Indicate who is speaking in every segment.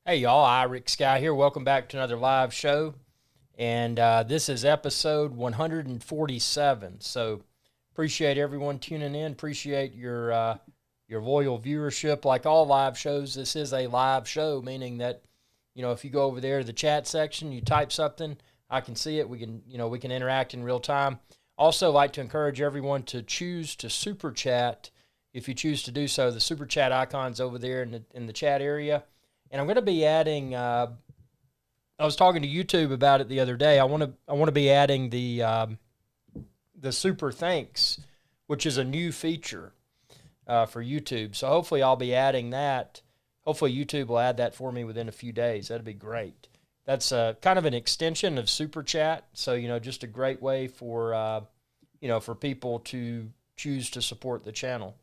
Speaker 1: Hey y'all, IrixGuy here. Welcome back to another live show. And this is episode 147. So appreciate everyone tuning in. Appreciate your loyal viewership. Like all live shows, this is a live show, meaning that, if you go over there to the chat section, you type something, I can see it. We can interact in real time. Also like to encourage everyone to choose to super chat if you choose to do so. The super chat icon's over there in the chat area. And I'm going to be adding. I was talking to YouTube about it the other day. I want to be adding the super thanks, which is a new feature for YouTube. So hopefully I'll be adding that. Hopefully YouTube will add that for me within a few days. That'd be great. That's kind of an extension of Super Chat. So just a great way for for people to choose to support the channel.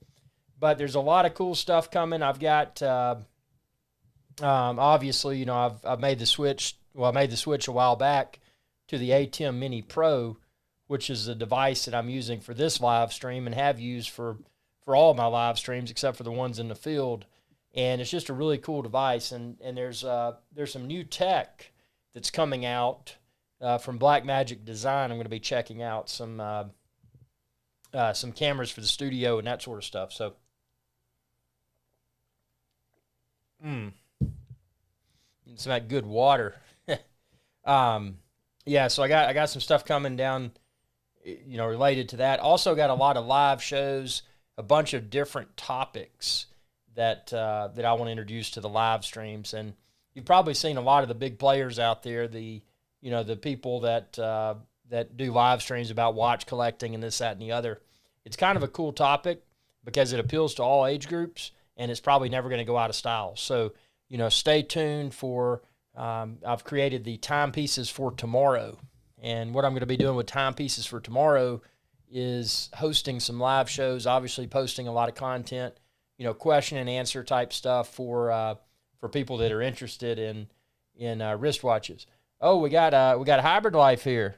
Speaker 1: But there's a lot of cool stuff coming. I've got. Obviously, I've made the switch. Well, I made the switch a while back to the ATEM Mini Pro, which is the device that I'm using for this live stream and have used for all my live streams except for the ones in the field. And it's just a really cool device. And there's some new tech that's coming out from Blackmagic Design. I'm going to be checking out some cameras for the studio and that sort of stuff. So, Some that good water. Yeah, so I got some stuff coming down, related to that. Also got a lot of live shows, a bunch of different topics that I want to introduce to the live streams. And you've probably seen a lot of the big players out there, the people that do live streams about watch collecting and this, that, and the other. It's kind of a cool topic because it appeals to all age groups, and it's probably never going to go out of style. So, stay tuned for, I've created the timepieces for tomorrow. And what I'm going to be doing with timepieces for tomorrow is hosting some live shows, obviously posting a lot of content, question and answer type stuff for people that are interested in wristwatches. Oh, we got Hybrid Life here.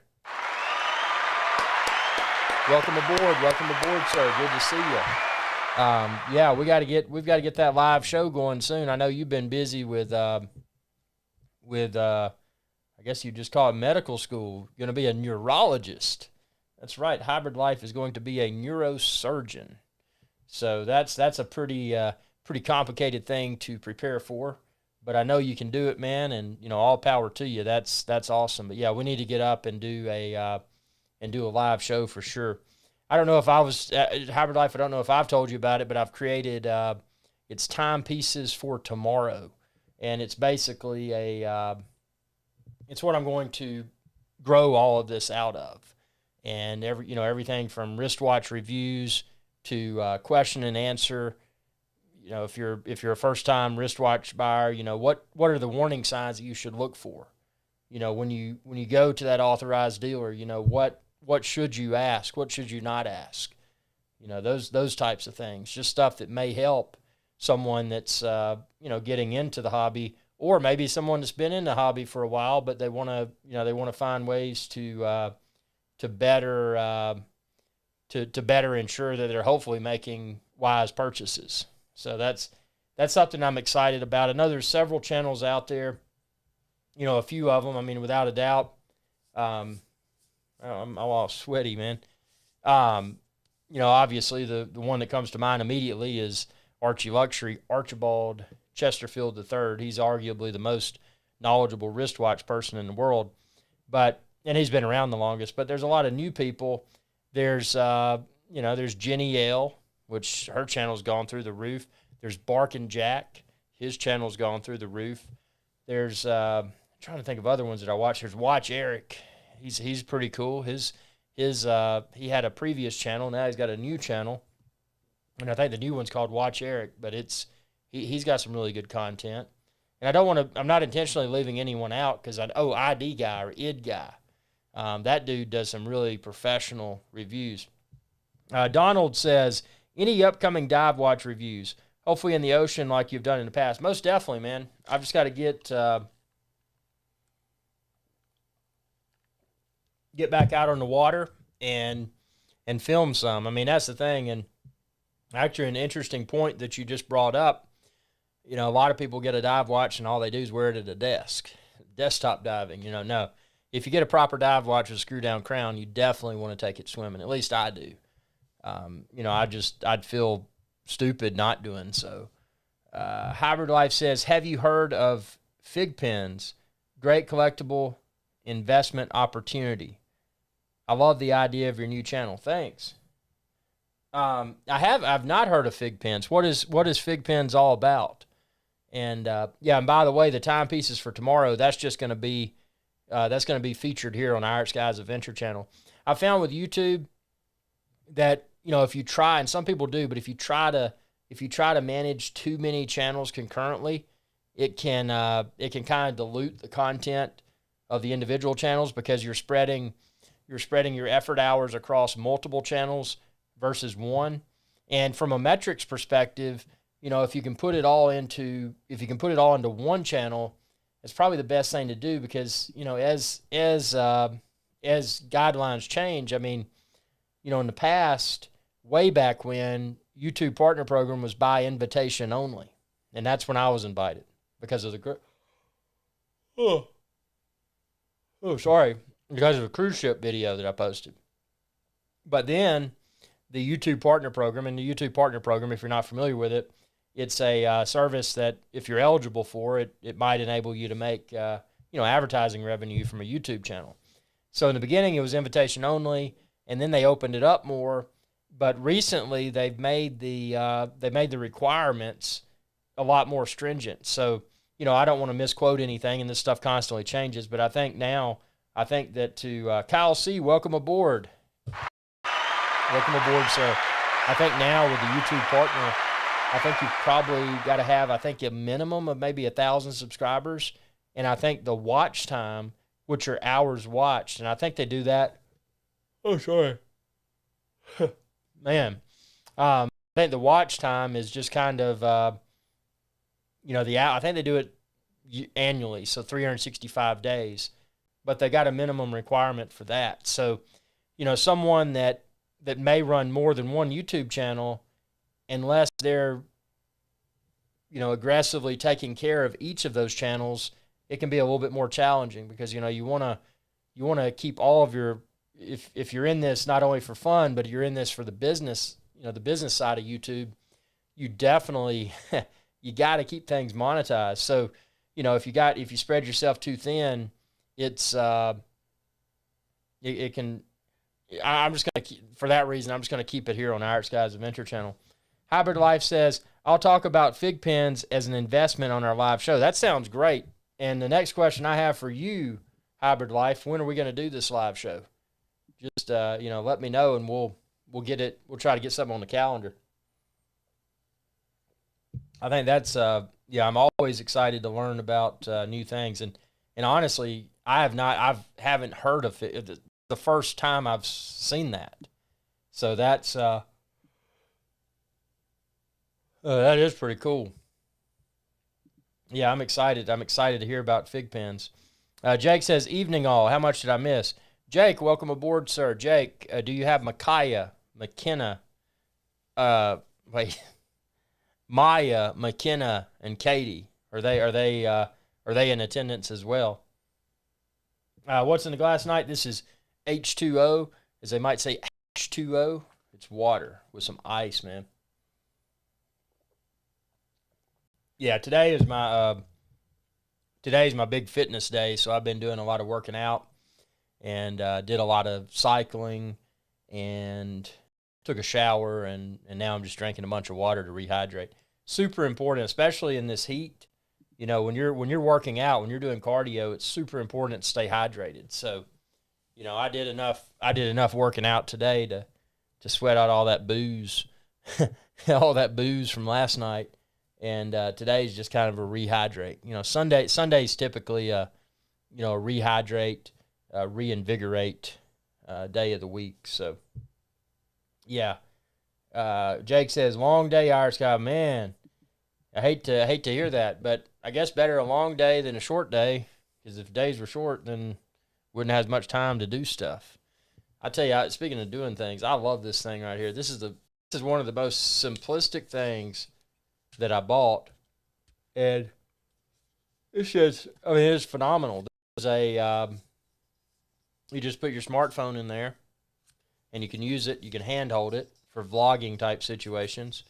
Speaker 1: Welcome aboard, sir. Good to see you. Yeah, we've got to get that live show going soon. I know you've been busy with I guess you just call it medical school. You're going to be a neurologist. That's right. Hybrid Life is going to be a neurosurgeon. So that's a pretty complicated thing to prepare for, but I know you can do it, man. And all power to you. That's awesome. But yeah, we need to get up and do a live show for sure. I don't know if Hybrid Life, I don't know if I've told you about it, but I've created, it's timepieces for tomorrow. And it's basically it's what I'm going to grow all of this out of. And everything from wristwatch reviews to question and answer. If you're a first time wristwatch buyer, what are the warning signs that you should look for? When you go to that authorized dealer, what should you ask? What should you not ask? Those types of things, just stuff that may help someone that's, getting into the hobby, or maybe someone that's been in the hobby for a while, but they want to find ways to better ensure that they're hopefully making wise purchases. So that's something I'm excited about. I know there's several channels out there, a few of them, I mean, without a doubt, I'm all sweaty, man. Obviously the one that comes to mind immediately is Archie Luxury, Archibald Chesterfield III. He's arguably the most knowledgeable wristwatch person in the world, and he's been around the longest. But there's a lot of new people. There's there's Jenny L, which her channel's gone through the roof. There's Barkin' Jack, his channel's gone through the roof. There's I'm trying to think of other ones that I watch. There's Watch Eric. He's pretty cool. He had a previous channel. Now he's got a new channel, and I think the new one's called Watch Eric. But he's got some really good content. And I'm not intentionally leaving anyone out because ID Guy or ID Guy. That dude does some really professional reviews. Donald says, any upcoming dive watch reviews? Hopefully in the ocean like you've done in the past. Most definitely, man. I've just got to get back out on the water and film some. I mean, that's the thing. And actually an interesting point that you just brought up You know, a lot of people get a dive watch and all they do is wear it at a desk, desktop diving. You know, no. If you get a proper dive watch with a screw down crown, you definitely want to take it swimming. At least I do. You know, I'd feel stupid not doing so. Hybrid Life says, have you heard of fig pens? Great collectible investment opportunity. I love the idea of your new channel. Thanks. I've not heard of fig pens. What is fig pens all about? And yeah, and by the way, the timepieces for tomorrow, that's going to be featured here on IrixGuy's Adventure channel. I found with YouTube that, you know, if you try, and some people do, but if you try to manage too many channels concurrently, it can kind of dilute the content of the individual channels because you're spreading your effort hours across multiple channels versus one. And from a metrics perspective, you know, if you can put it all into one channel, it's probably the best thing to do because, you know, as guidelines change, I mean, you know, in the past, way back when, YouTube Partner Program was by invitation only. And that's when I was invited because of the because of a cruise ship video that I posted. But then the YouTube Partner Program, if you're not familiar with it, it's a service that if you're eligible for it, it might enable you to make advertising revenue from a YouTube channel. So in the beginning, it was invitation only, and then they opened it up more. But recently, they've made the requirements a lot more stringent. So, you know, I don't want to misquote anything, and this stuff constantly changes. But I think that to Kyle C., welcome aboard. Welcome aboard, sir. I think now with the YouTube partner, I think you've probably got to have, I think, a minimum of maybe 1,000 subscribers. And I think the watch time, which are hours watched, and I think they do that. Oh, sorry. Man. I think the watch time is just kind of, I think they do it annually, so 365 days. But they got a minimum requirement for that. So, you know, someone that may run more than one YouTube channel, unless they're, you know, aggressively taking care of each of those channels, it can be a little bit more challenging because, you know, you want to keep all of your, if you're in this not only for fun, but you're in this for the business, you know, the business side of YouTube, you definitely, you got to keep things monetized. So, you know, if you spread yourself too thin, it's, it can, I'm just going to, for that reason, I'm just going to keep it here on IrixGuy's Adventure channel. Hybrid Life says, I'll talk about fig pens as an investment on our live show. That sounds great. And the next question I have for you, Hybrid Life, when are we going to do this live show? Just, let me know and we'll try to get something on the calendar. I think that's, I'm always excited to learn about new things. And honestly, I haven't heard of it. The first time I've seen that. So that's, that is pretty cool. Yeah, I'm excited. I'm excited to hear about fig pens. Jake says, evening all. How much did I miss? Jake, welcome aboard, sir. Jake, do you have Micaiah, McKenna, Maya, McKenna, and Katie? Are they in attendance as well? What's in the glass tonight? This is H2O, as they might say H2O. It's water with some ice, man. Yeah, today's my big fitness day, so I've been doing a lot of working out and did a lot of cycling and took a shower and now I'm just drinking a bunch of water to rehydrate. Super important, especially in this heat. You know, when you're working out, when you're doing cardio, it's super important to stay hydrated. So, you know, I did enough working out today to sweat out all that booze, all that booze from last night. And today's just kind of a rehydrate. You know, Sunday's typically a rehydrate, reinvigorate day of the week. So, yeah. Jake says, long day, Irish guy. Man, I hate to hear that, but I guess better a long day than a short day, because if days were short, then wouldn't have as much time to do stuff. I tell you, speaking of doing things, I love this thing right here. This is one of the most simplistic things that I bought, And it's just, I mean, it's phenomenal. There's you just put your smartphone in there, and you can use it. You can handhold it for vlogging type situations,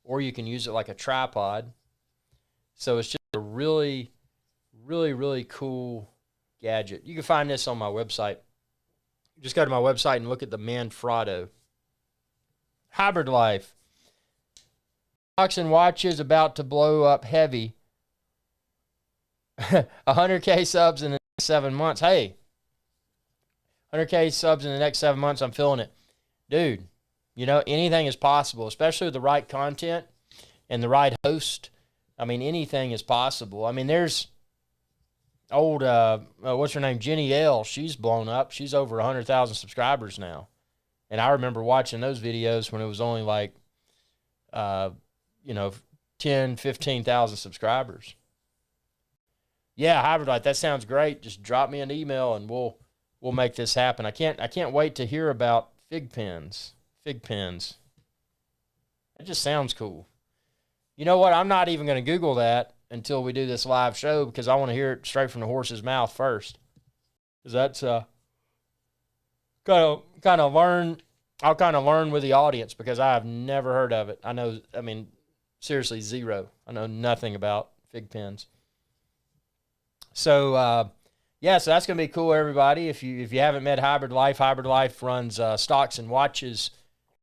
Speaker 1: or you can use it like a tripod. So it's just a really, really, really cool gadget. You can find this on my website. Just go to my website and look at the Manfrotto. Hybrid Life. Stocks and watches about to blow up heavy. 100K subs in the next 7 months. Hey, 100K subs in the next 7 months. I'm feeling it. Dude, you know, anything is possible, especially with the right content and the right host. I mean, anything is possible. I mean, there's old, what's her name? Jenny L. She's blown up. She's over 100,000 subscribers now. And I remember watching those videos when it was only like, 10, 15,000 subscribers. Yeah, Hybrid Light, that sounds great. Just drop me an email and we'll make this happen. I can't wait to hear about fig pens. Fig pens. It just sounds cool. You know what? I'm not even going to Google that until we do this live show because I want to hear it straight from the horse's mouth first. Because that's kind of learn. I'll kind of learn with the audience because I have never heard of it. I mean, seriously, zero. I know nothing about fig pens. So, yeah, so that's going to be cool, everybody. If you haven't met Hybrid Life runs Stocks and Watches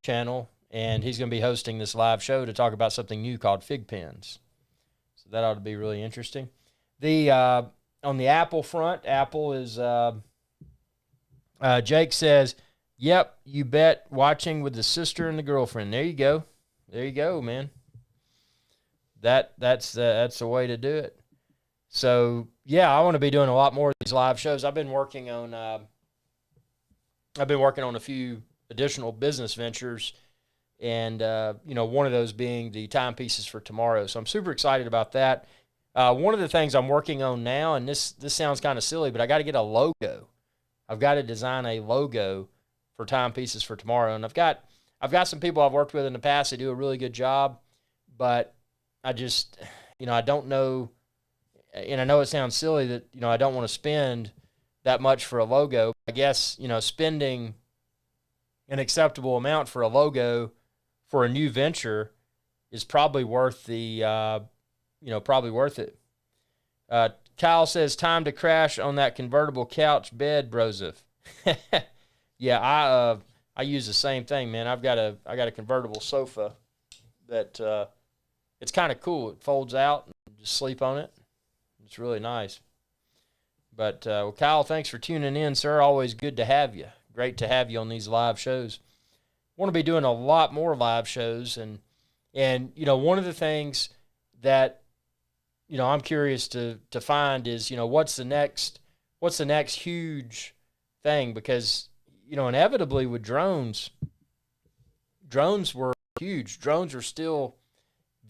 Speaker 1: channel, and he's going to be hosting this live show to talk about something new called fig pens. So that ought to be really interesting. On the Apple front, Apple is Jake says, "Yep, you bet. Watching with the sister and the girlfriend." There you go. There you go, man. That's the way to do it. So yeah, I want to be doing a lot more of these live shows. I've been working on a few additional business ventures, and one of those being the timepieces for tomorrow. So I'm super excited about that. One of the things I'm working on now, and this sounds kind of silly, but I got to get a logo. I've got to design a logo for timepieces for tomorrow, and I've got some people I've worked with in the past that do a really good job, but I just I don't know. And I know it sounds silly that, I don't want to spend that much for a logo. I guess, spending an acceptable amount for a logo for a new venture is probably worth probably worth it. Kyle says, "Time to crash on that convertible couch bed, Broseph." Yeah, I use the same thing, man. I got a convertible sofa that it's kind of cool. It folds out and just sleep on it. It's really nice. But, Kyle, thanks for tuning in, sir. Always good to have you. Great to have you on these live shows. Want to be doing a lot more live shows. And one of the things that, I'm curious to find is, what's the next huge thing? Because, inevitably with drones were huge. Drones are still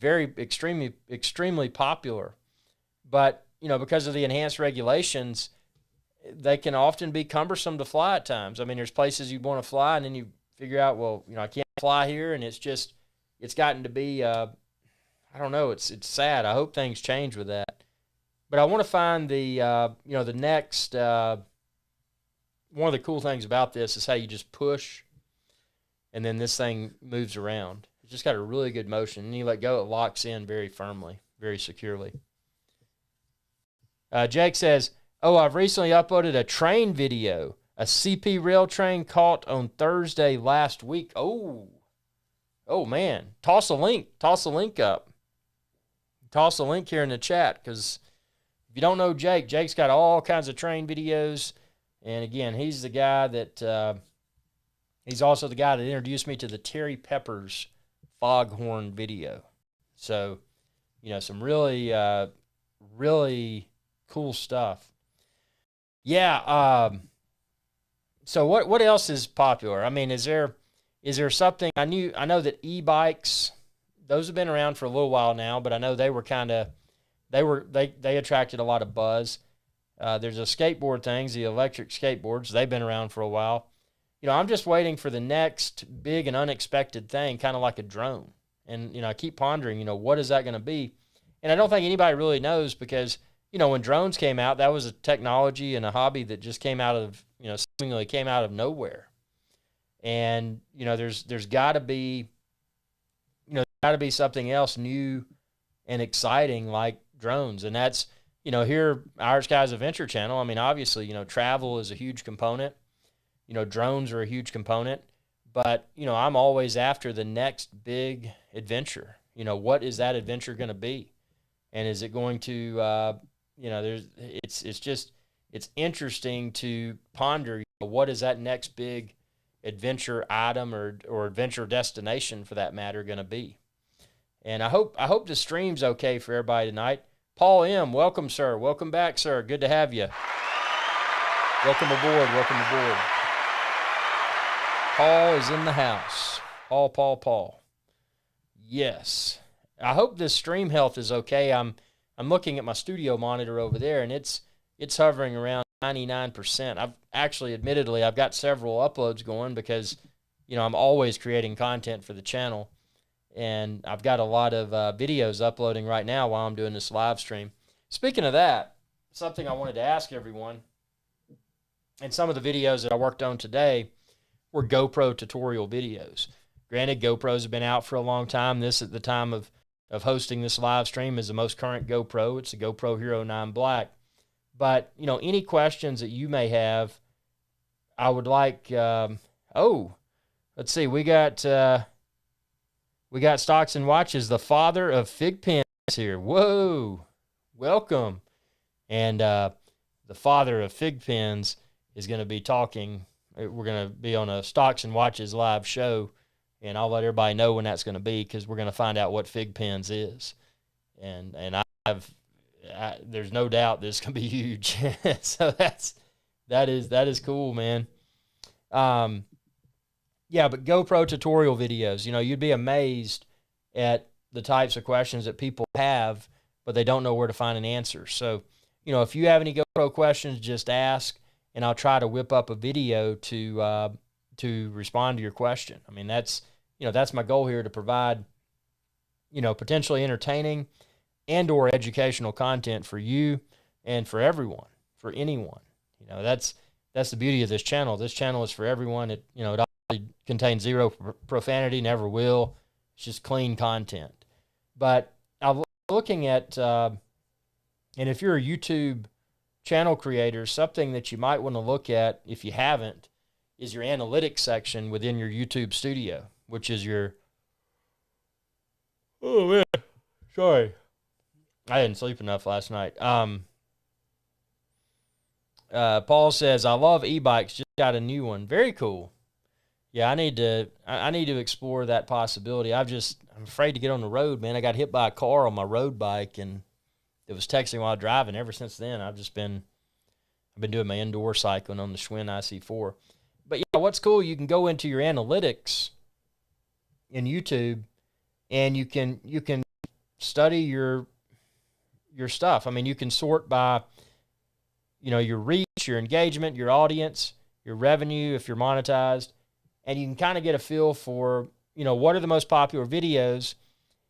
Speaker 1: extremely popular. But, because of the enhanced regulations, they can often be cumbersome to fly at times. I mean, there's places you'd want to fly, and then you figure out, well, I can't fly here, and it's gotten to be, I don't know, it's sad. I hope things change with that. But I want to find the next, one of the cool things about this is how you just push, and then this thing moves around. It's just got a really good motion. And you let go, it locks in very firmly, very securely. Jake says, "Oh, I've recently uploaded a train video. A CP rail train caught on Thursday last week." Oh man. Toss a link up. Toss a link here in the chat, because if you don't know Jake, Jake's got all kinds of train videos. And again, he's the guy that, he's also the guy that introduced me to the Terry Peppers foghorn video. So, some really, really cool stuff. Yeah. So what else is popular? I mean, is there something? I know that e-bikes, those have been around for a little while now, but I know they attracted a lot of buzz. There's a skateboard things, the electric skateboards. They've been around for a while. I'm just waiting for the next big and unexpected thing, kind of like a drone. And, I keep pondering, what is that going to be? And I don't think anybody really knows because, when drones came out, that was a technology and a hobby that just came out of, seemingly came out of nowhere. And, there's got to be, something else new and exciting like drones. And that's, here, IrixGuy's Adventure Channel, I mean, obviously, travel is a huge component. Drones are a huge component. But, I'm always after the next big adventure. What is that adventure going to be? And is it going to, it's interesting to ponder, what is that next big adventure item or adventure destination for that matter going to be? And I hope the stream's okay for everybody tonight. Paul M., welcome, sir. Welcome back, sir. Good to have you. Welcome aboard. Welcome aboard. Paul is in the house. Paul. Yes. I hope this stream health is okay. I'm looking at my studio monitor over there, and it's hovering around 99%. Admittedly, I've got several uploads going because, I'm always creating content for the channel, and I've got a lot of videos uploading right now while I'm doing this live stream. Speaking of that, something I wanted to ask everyone, and some of the videos that I worked on today were GoPro tutorial videos. Granted, GoPros have been out for a long time. This, at the time of hosting this live stream, is the most current GoPro. It's the GoPro Hero 9 Black. But, any questions that you may have, I would like, let's see, we got Stocks and Watches, the father of Fig Pens here. Whoa, welcome. And the father of Fig Pens is going to be talking. We're going to be on a Stocks and Watches live show, and I'll let everybody know when that's going to be because we're going to find out what Fig Pens is. And there's no doubt this is going to be huge. So that is cool, man. Yeah, but GoPro tutorial videos, you'd be amazed at the types of questions that people have, but they don't know where to find an answer. So, if you have any GoPro questions, just ask, and I'll try to whip up a video to respond to your question. I mean, that's my goal here, to provide, potentially entertaining and or educational content for you and for everyone, for anyone. That's the beauty of this channel. This channel is for everyone. It obviously contains zero profanity, never will. It's just clean content. But I'm looking at, and if you're a YouTube channel creator, something that you might want to look at, if you haven't, is your analytics section within your YouTube studio, which is your, oh man, sorry, I didn't sleep enough last night. Paul says, I love e-bikes, just got a new one. Very cool. Yeah, I need to explore that possibility. I'm afraid to get on the road, man. I got hit by a car on my road bike, and it was texting while driving. Ever since then, I've been doing my indoor cycling on the Schwinn IC4. But yeah, what's cool, you can go into your analytics in YouTube, and you can study your stuff. I mean, you can sort by, your reach, your engagement, your audience, your revenue, if you're monetized, and you can kind of get a feel for, what are the most popular videos.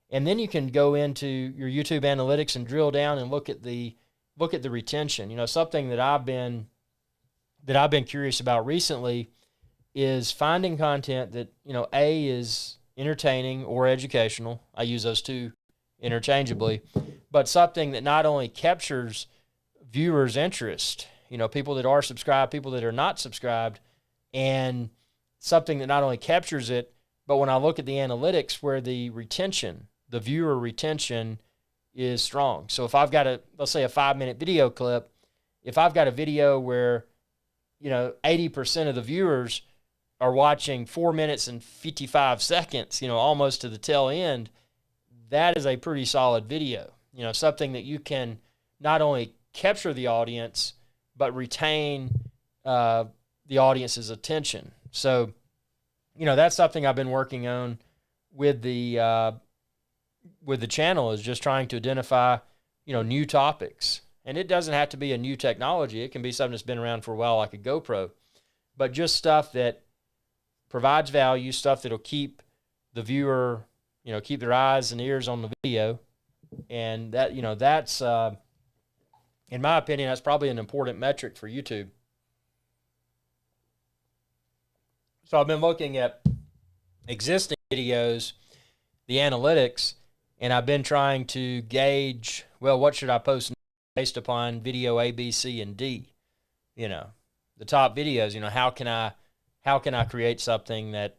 Speaker 1: And then you can go into your YouTube analytics and drill down and look at the retention. Something that I've been curious about recently is finding content that, A, is entertaining or educational. I use those two interchangeably, but something that not only captures viewers' interest, people that are subscribed, people that are not subscribed, and something that not only captures it, but when I look at the analytics where the viewer retention is strong. So if I've got let's say a 5-minute video clip, if I've got a video where, 80% of the viewers are watching 4 minutes and 55 seconds, almost to the tail end, that is a pretty solid video. Something that you can not only capture the audience, but retain the audience's attention. So, that's something I've been working on with the channel, is just trying to identify, new topics. And it doesn't have to be a new technology. It can be something that's been around for a while, like a GoPro, but just stuff that provides value, stuff that'll keep the viewer, keep their eyes and ears on the video, And that, that's in my opinion, that's probably an important metric for YouTube. So I've been looking at existing videos, the analytics, and I've been trying to gauge, well, what should I post based upon video A, B, C, and D? The top videos. How can I create something that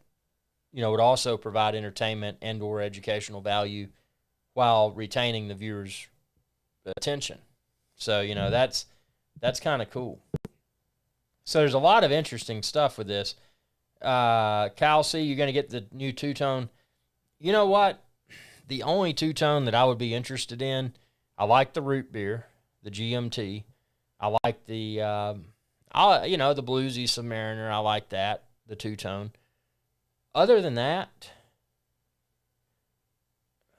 Speaker 1: would also provide entertainment and/or educational value while retaining the viewer's attention. So that's kind of cool. So there's a lot of interesting stuff with this. Cal C, you're going to get the new two-tone. You know what? The only two-tone that I would be interested in, I like the root beer, the GMT. I like the, the bluesy Submariner. I like that, the two-tone. Other than that,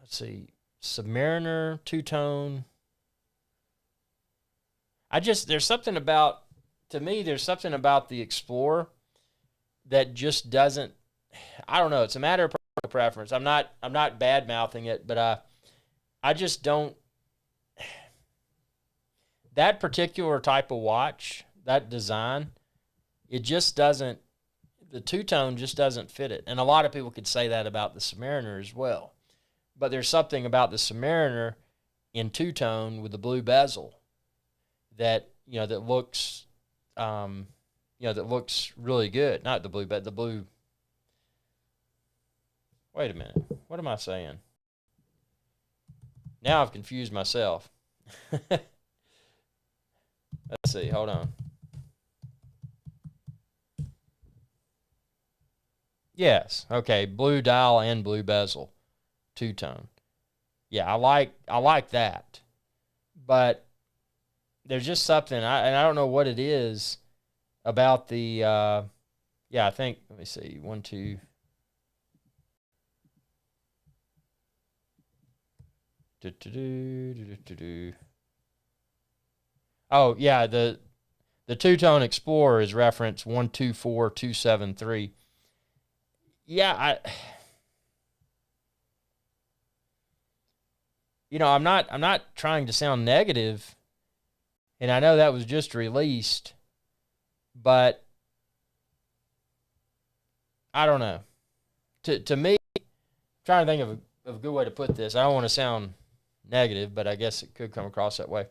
Speaker 1: let's see, Submariner, two-tone. There's something about the Explorer that just doesn't, I don't know, it's a matter of personal preference. I'm not bad mouthing it, but I just don't, that particular type of watch, that design, it just doesn't, the two-tone just doesn't fit it. And a lot of people could say that about the Submariner as well. But there's something about the Submariner in two-tone with the blue bezel that, that looks, that looks really good. Not the blue, but the blue. Wait a minute. What am I saying? Now I've confused myself. Let's see. Hold on. Yes. Okay. Blue dial and blue bezel. Two-tone. Yeah, I like that. But there's just something, and I don't know what it is about the, I think, let me see, 1, 2. Oh, yeah, the two-tone Explorer is reference 124273. Yeah, I'm not trying to sound negative, and I know that was just released, but I don't know. To me, I'm trying to think of a good way to put this. I don't want to sound negative, but I guess it could come across that way.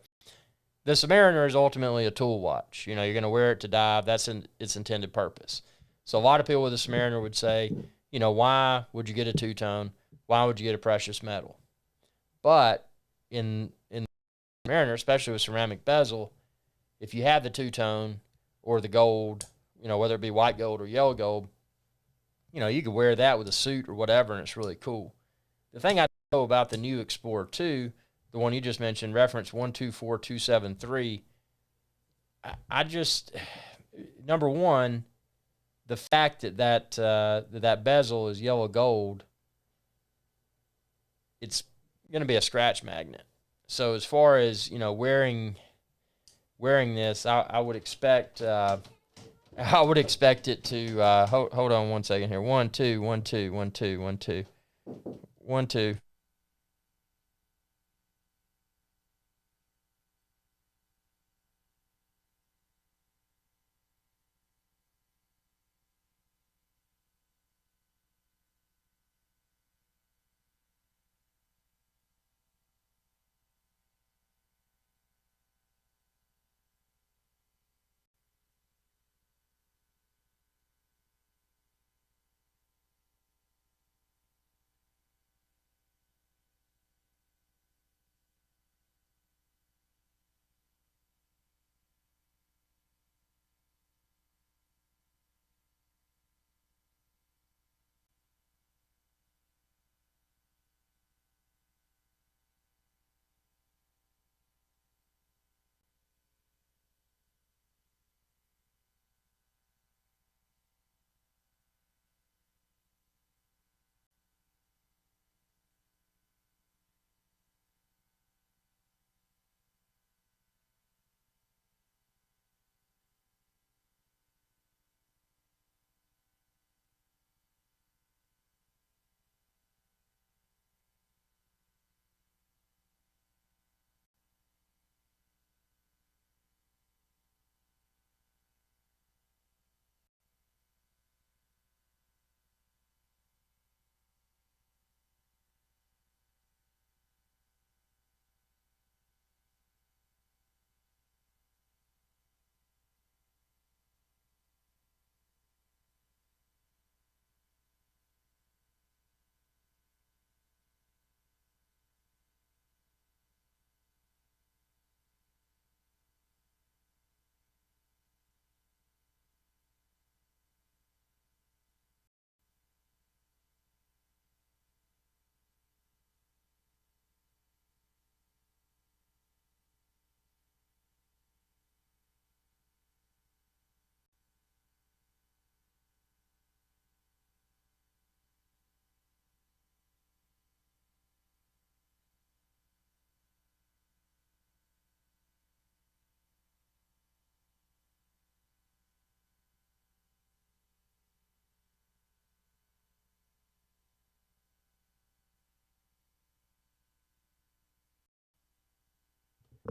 Speaker 1: The Submariner is ultimately a tool watch. You're going to wear it to dive. That's its intended purpose. So a lot of people with a Submariner would say, why would you get a two-tone? Why would you get a precious metal? But in the Submariner, especially with ceramic bezel, if you have the two-tone or the gold, whether it be white gold or yellow gold, you could wear that with a suit or whatever, and it's really cool. The thing I know about the new Explorer 2, the one you just mentioned, reference 124273, I just, number one, the fact that bezel is yellow gold, it's going to be a scratch magnet. So as far as wearing this, I would expect it to hold on one second here. 1 2 1 2 1 2 1 2 1 2.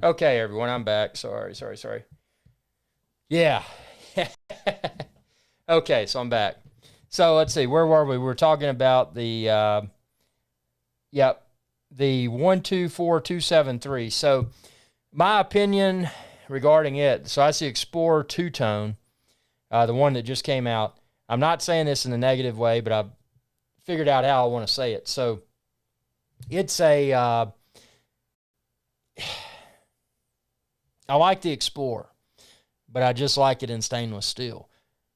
Speaker 1: Okay, everyone, I'm back. Sorry. Yeah. Okay, so I'm back. So let's see, where were we? We were talking about the yep, the 124273. So my opinion regarding it, so I see Explorer two tone, the one that just came out. I'm not saying this in a negative way, but I've figured out how I want to say it. So it's a I like the Explorer, but I just like it in stainless steel.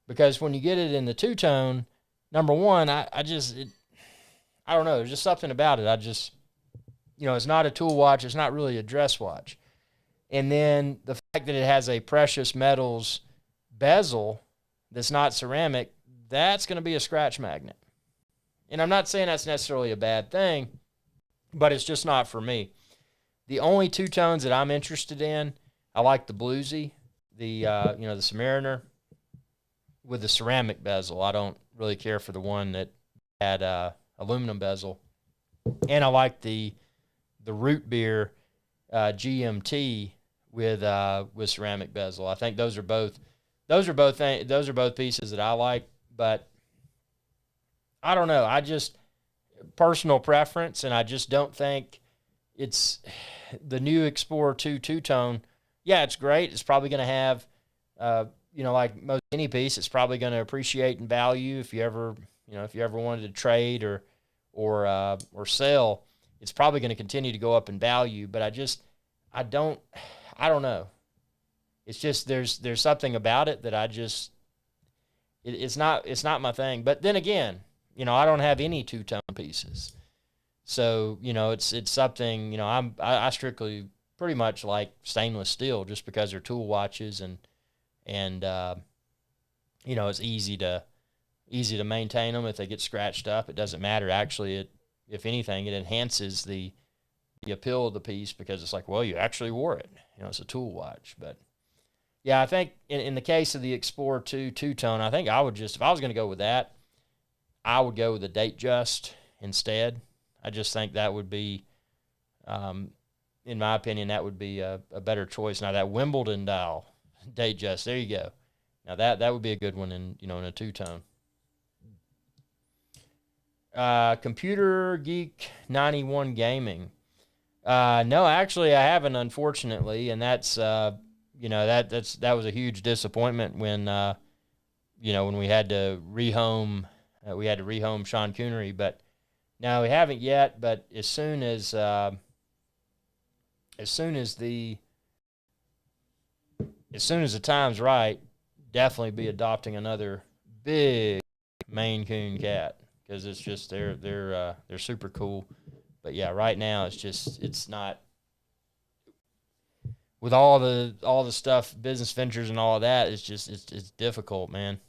Speaker 1: Because when you get it in the two tone, number one, I don't know, there's just something about it. I just, it's not a tool watch, it's not really a dress watch. And then the fact that it has a precious metals bezel that's not ceramic, that's going to be a scratch magnet. And I'm not saying that's necessarily a bad thing, but it's just not for me. The only two tones that I'm interested in, I like the bluesy, the the Submariner with the ceramic bezel. I don't really care for the one that had aluminum bezel, and I like the root beer GMT with ceramic bezel. I think those are both pieces that I like, but I don't know. I just personal preference, and I just don't think it's the new Explorer 2 two-tone. Yeah, it's great. It's probably going to have, like most any piece, it's probably going to appreciate in value if you ever wanted to trade or sell. It's probably going to continue to go up in value. But I don't know. It's just there's something about it that it's not my thing. But then again, I don't have any two-tone pieces. So, it's something, I strictly pretty much like stainless steel just because they're tool watches and it's easy to maintain them. If they get scratched up, it doesn't matter. Actually, if anything, it enhances the appeal of the piece because it's like, well, you actually wore it. It's a tool watch. But yeah, I think in the case of the Explorer 2 two-tone, I think I would just, if I was going to go with that, I would go with the Datejust instead. I just think that would be, in my opinion, that would be a better choice. Now that Wimbledon dial, Datejust, there you go. Now that would be a good one in a two-tone. Computer Geek 91 Gaming. No, actually I haven't, unfortunately, and that's that was a huge disappointment when when we had to rehome Sean Coonery, but no, we haven't yet. But as soon as the time's right, definitely be adopting another big Maine Coon cat because it's just they're super cool. But yeah, right now it's not with all the stuff, business ventures and all of that. It's difficult, man.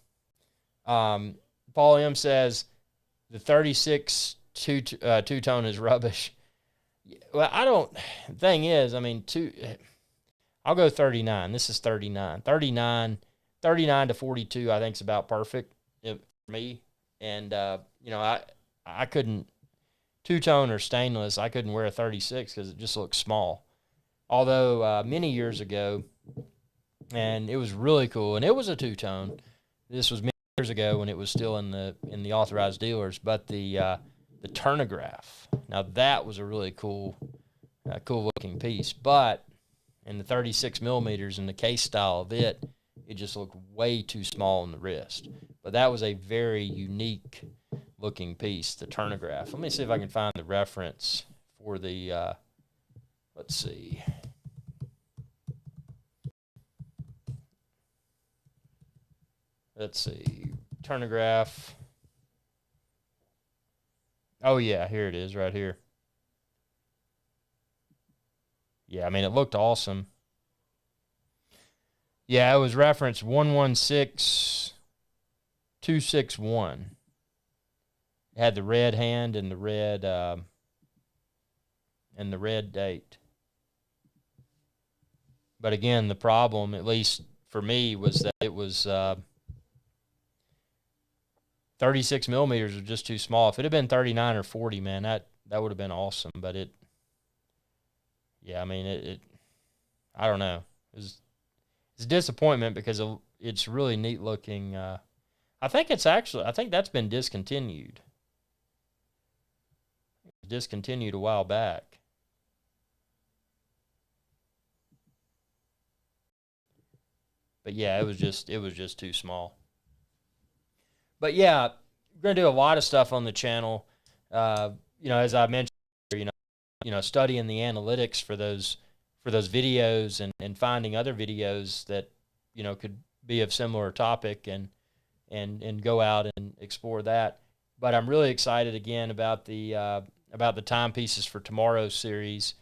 Speaker 1: Paul M says the 36 two-tone is rubbish. Well, I don't. The thing is, I mean, I'll go 39. This is 39. 39 to 42, I think is about perfect for me. And I couldn't two-tone or stainless. I couldn't wear a 36 because it just looks small. Although many years ago, and it was really cool, and it was a two-tone. This was many years ago when it was still in the authorized dealers, but the Tornograph. Now that was a really cool looking piece, but in the 36 millimeters and the case style of it just looked way too small on the wrist. But that was a very unique looking piece, the Tornograph. Let me see if I can find the reference for the. Let's see. Tornograph. Oh, yeah, here it is right here. Yeah, I mean, it looked awesome. Yeah, it was reference 116261. It had the red hand and the red date. But again, the problem, at least for me, was that it was 36 millimeters was just too small. If it had been 39 or 40, man, that would have been awesome. But I mean, I don't know. It's a disappointment because it's really neat looking. I think that's been discontinued. Discontinued a while back. But yeah, it was just too small. But yeah, we're gonna do a lot of stuff on the channel. As I mentioned, studying the analytics for those videos and finding other videos that could be of similar topic and go out and explore that. But I'm really excited again about the timepieces for tomorrow series.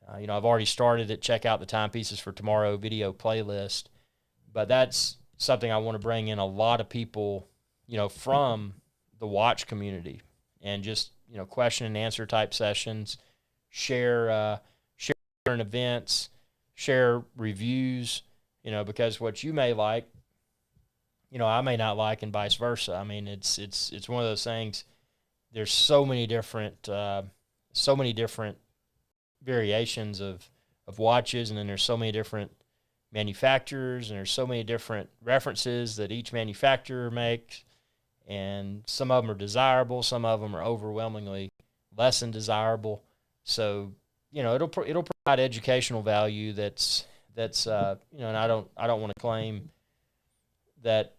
Speaker 1: I've already started it. Check out the timepieces for tomorrow video playlist. But that's something I want to bring in a lot of people, from the watch community, and just question and answer type sessions, share current events, share reviews, because what you may like, I may not like, and vice versa. I mean, it's one of those things. There's so many different variations of watches, and then there's so many different manufacturers, and there's so many different references that each manufacturer makes, and some of them are desirable, some of them are overwhelmingly less than desirable. So it'll provide educational value that's and I don't want to claim that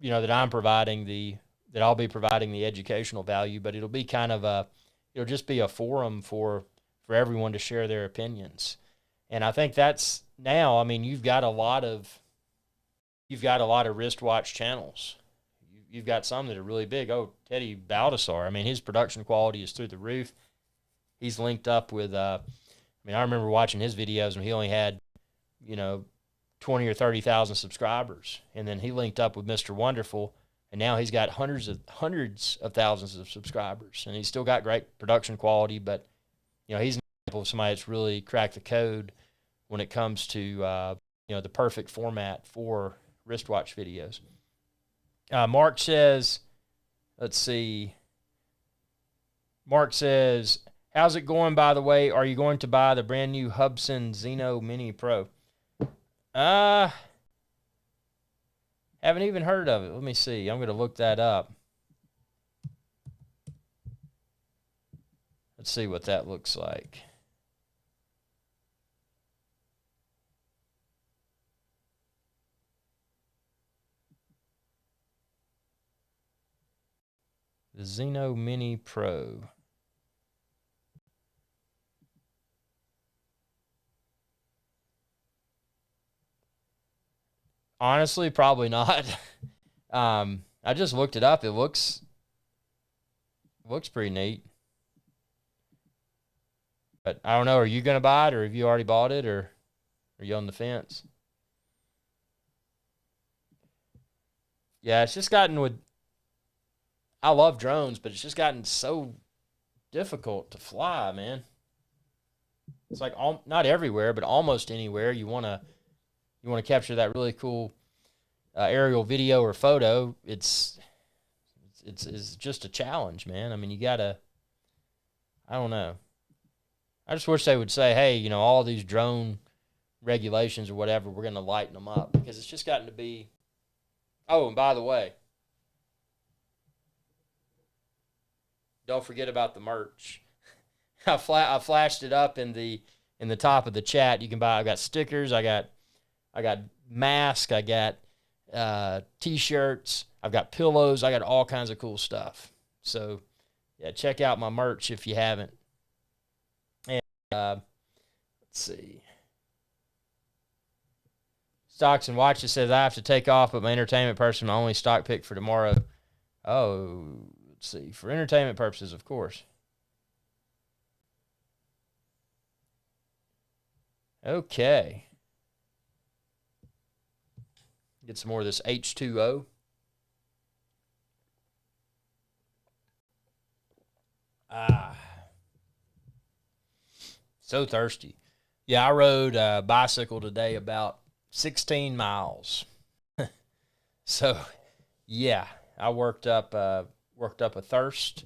Speaker 1: that I'll be providing the educational value, but it'll be it'll just be a forum for everyone to share their opinions. And I think that's now, I mean, you've got a lot of wristwatch channels. You've got some that are really big. Oh, Teddy Baldassar, I mean, his production quality is through the roof. He's linked up with, I remember watching his videos when he only had, 20 or 30,000 subscribers. And then he linked up with Mr. Wonderful, and now he's got hundreds of thousands of subscribers. And he's still got great production quality, but, he's an example of somebody that's really cracked the code when it comes to, the perfect format for wristwatch videos. Mark says, let's see. Mark says, how's it going, by the way? Are you going to buy the brand new Hubsan Xeno Mini Pro? Haven't even heard of it. Let me see. I'm going to look that up. Let's see what that looks like. The Xeno Mini Pro. Honestly, probably not. I just looked it up. It looks pretty neat. But I don't know. Are you going to buy it, or have you already bought it, or are you on the fence? Yeah, it's just gotten I love drones, but it's just gotten so difficult to fly, man. It's like not everywhere, but almost anywhere you want to capture that really cool aerial video or photo. It's just a challenge, man. I mean, you gotta. I don't know. I just wish they would say, hey, all these drone regulations or whatever, we're going to lighten them up, because it's just gotten to be. Oh, and by the way, don't forget about the merch. I flashed it up in the top of the chat. You can buy. I got stickers. I got masks. I got T-shirts. I've got pillows. I got all kinds of cool stuff. So yeah, check out my merch if you haven't. And let's see. Stocks and Watches says, I have to take off, but my entertainment person, my only stock pick for tomorrow. Oh, let's see. For entertainment purposes, of course. Okay. Get some more of this H2O. So thirsty. Yeah, I rode a bicycle today about 16 miles. So, yeah, I worked up a thirst.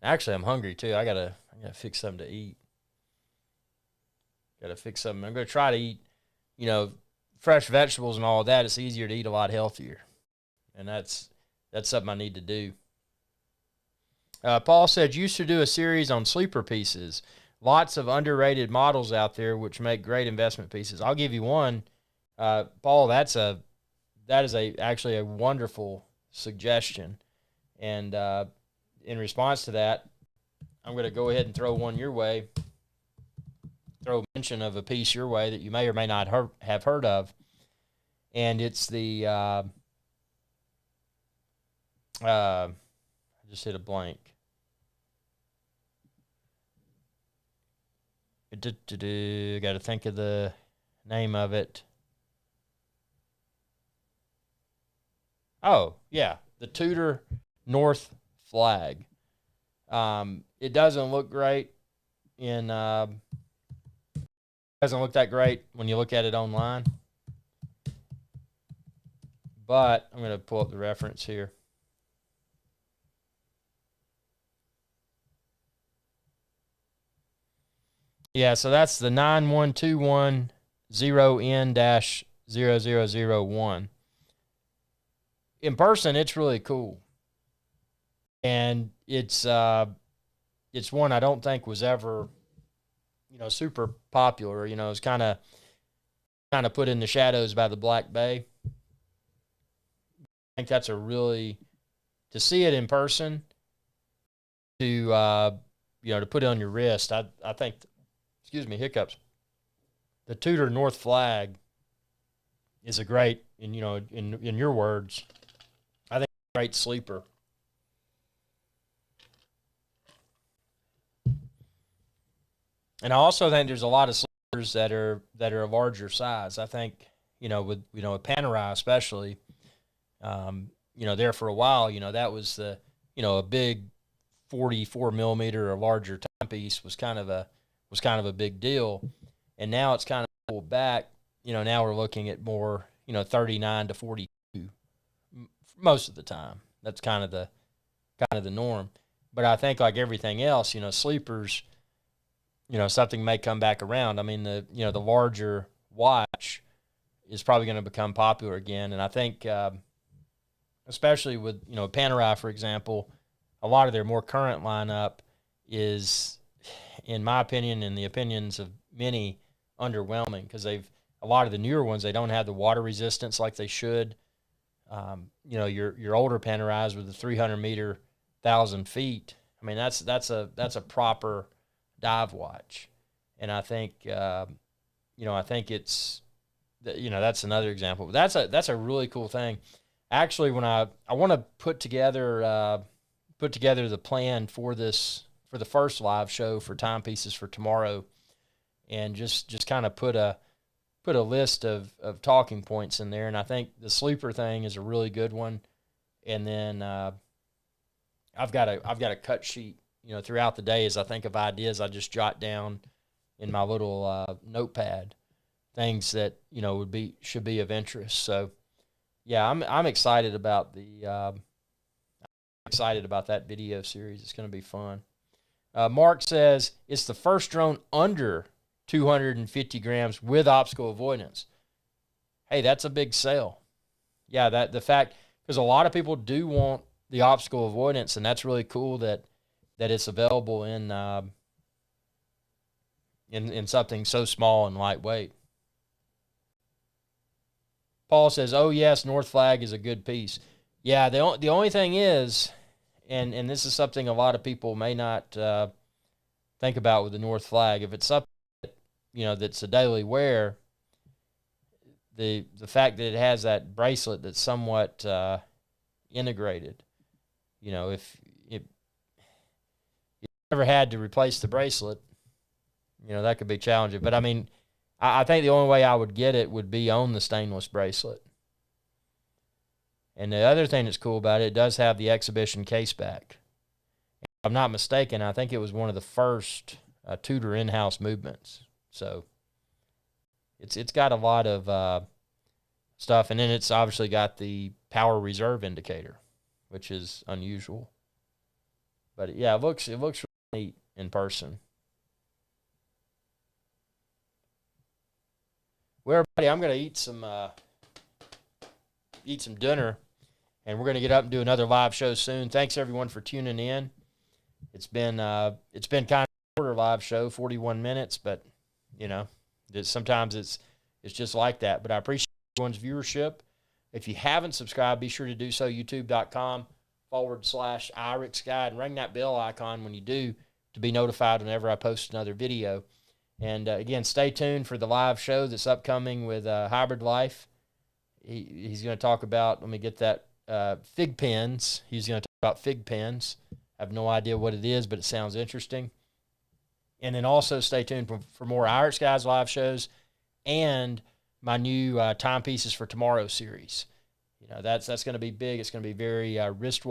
Speaker 1: Actually, I'm hungry too. I gotta fix something to eat. Got to fix something. I'm going to try to eat, fresh vegetables and all of that. It's easier to eat a lot healthier. And that's something I need to do. Paul said, used to do a series on sleeper pieces. Lots of underrated models out there which make great investment pieces. I'll give you one. Paul, that is actually a wonderful suggestion. And in response to that, I'm going to go ahead and throw one your way. Throw a mention of a piece your way that you may or may not have heard of. And it's the, I just hit a blank. Got to think of the name of it. Oh, yeah, the Tudor North Flag. It doesn't look great doesn't look that great when you look at it online. But I'm going to pull up the reference here. Yeah, so that's the 91210N-0001. In person, it's really cool. And it's one I don't think was ever, super popular. It's kind of put in the shadows by the Black Bay. I think that's to see it in person, to put it on your wrist. I think, excuse me, hiccups. The Tudor North Flag is a great, in your words, I think a great sleeper. And I also think there's a lot of sleepers that are a larger size. I think, with Panerai especially, there for a while, that was a big 44 millimeter or larger timepiece was kind of a big deal. And now it's kind of pulled back. Now we're looking at more, 39 to 42 most of the time. That's kind of the norm. But I think like everything else, sleepers, something may come back around. I mean, the larger watch is probably going to become popular again. And I think, especially with, Panerai, for example, a lot of their more current lineup is, in my opinion, and the opinions of many, underwhelming, because a lot of the newer ones, they don't have the water resistance like they should. Your older Panerais with the 300 meter, 1,000 feet. I mean, that's a proper dive watch. And I think, I think it's, that's another example. But that's a really cool thing. Actually, when I want to put together the plan for the first live show for timepieces for tomorrow, and just kind of put a list of talking points in there. And I think the sleeper thing is a really good one. And then I've got a cut sheet, throughout the day as I think of ideas. I just jot down in my little notepad things that should be of interest. So yeah, I'm excited about that video series. It's going to be fun. Mark says it's the first drone under 250 grams with obstacle avoidance. Hey, that's a big sell. Yeah, the fact, because a lot of people do want the obstacle avoidance, and that's really cool that it's available in something so small and lightweight. Paul says, "Oh yes, North Flag is a good piece." Yeah, the only thing is, and this is something a lot of people may not think about with the North Flag. If it's something that's a daily wear, the fact that it has that bracelet that's somewhat integrated, if you ever had to replace the bracelet, that could be challenging. But I mean, I think the only way I would get it would be on the stainless bracelet. And the other thing that's cool about it does have the exhibition case back. If I'm not mistaken, I think it was one of the first Tudor in-house movements. So it's got a lot of stuff, and then it's obviously got the power reserve indicator, which is unusual. But yeah, it looks really neat in person. Well, everybody, I'm going to eat some dinner, and we're going to get up and do another live show soon. Thanks everyone for tuning in. It's been kind of a shorter live show, 41 minutes, but you know, sometimes it's just like that. But I appreciate everyone's viewership. If you haven't subscribed, be sure to do so. YouTube.com/IrixGuy, and ring that bell icon when you do to be notified whenever I post another video. And again, stay tuned for the live show that's upcoming with Hybrid Life. He's going to talk about, let me get that, fig pens. He's going to talk about fig pens. I have no idea what it is, but it sounds interesting. And then also stay tuned for more IrixGuy's live shows and my new timepieces for tomorrow series. You know, that's going to be big. It's going to be very wristwatch